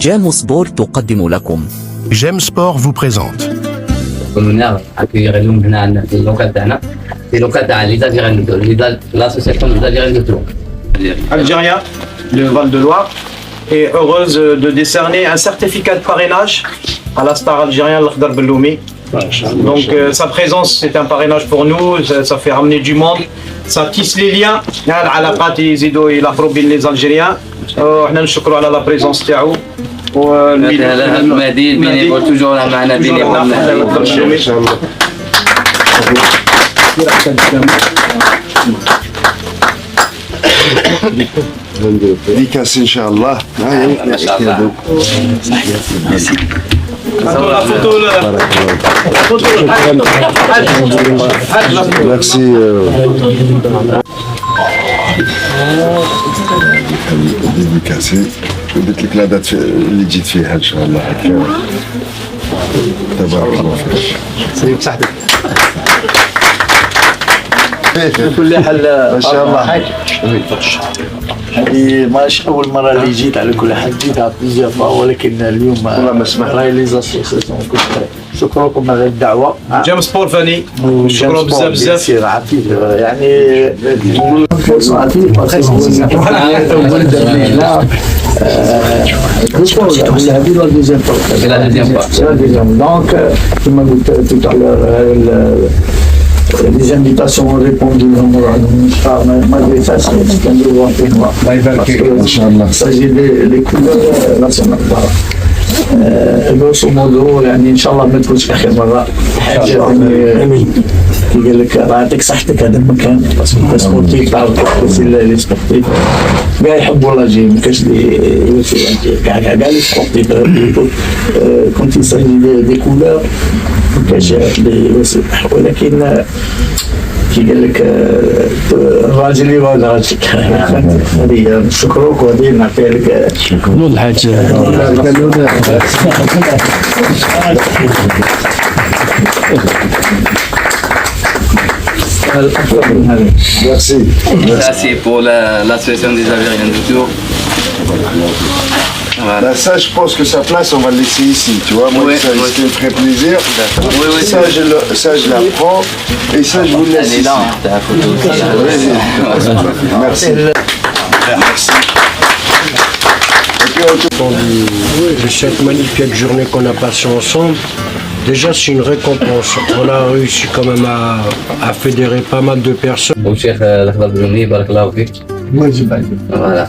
جام سبورت تقدم لكم. J'aime Sport vous présente. هنا accueillir اليوم هنا عندنا في اللوكال تاعنا في اللوكال تاع l'association des Algériens de Tours. Algérien, le Val-de-Loire, est heureuse de décerner un certificat de parrainage à la star algérien Lakhdar Belloumi. Donc sa présence c'est un parrainage pour nous, ça fait ramener du monde, ça tisse les liens, العلاقات يزيدوا يلحقوا بين les Algériens. احنا نشكروا على la présence تاعو. مهدي بيني توجور معنا بيني ان شاء الله. dédicace Inch'Allah. ما شاء الله. Merci. dédicacé. قلت لك لا دات اللي جيت فيها ان شاء الله هكا. تبارك الله فيك. سيد صاحبي. كل حال ما شاء الله. هذه ماشي اول مره اللي جيت، على كل حال جيت على بليزيور فوا، ولكن اليوم والله ما سمحت. راهي لي زاسوسياسيون. شكركم على الدعوه. جام سبور فاني شكرا بزاف بزاف. سير عفيف يعني عفيف donc كما قلت tout à l'heure les invitations ont répondu malgré ça c'est un devoir pour moi parce que il s'agit des couleurs nationales. grosso modo يعني ان شاء الله ما تكونش اخر مره. يعني قال لك يعطيك صحتك هذا المكان باسكو انت سبورتيف تعرف تحسن لي سبورتيف كاع يحبوا لاجي ما كاش لي كاع لي سبورتيف كنت يسجل دي كولور ما كاش لي ولكن كي قال لك الراجل يبغى راجلك هذه نشكروك وهذه نعطيها لك نور الحاج. Merci. Ça c'est pour l'association des Algériens de Tours. Voilà. Bah ça, je pense que sa place, on va le laisser ici, tu vois. Moi, Ouais, ça me ferait plaisir. Oui, oui, Ça, je la prends. Et ça, je vous le laisse Elle est ici. là, t'as la photo aussi. Merci. Merci. Et puis, on te- De cette magnifique journée qu'on a passée ensemble, déjà c'est une récompense. On a réussi quand même à fédérer pas mal de personnes. والشيخ الأخضر بن بارك الله فيك. واجب عليك. Voilà.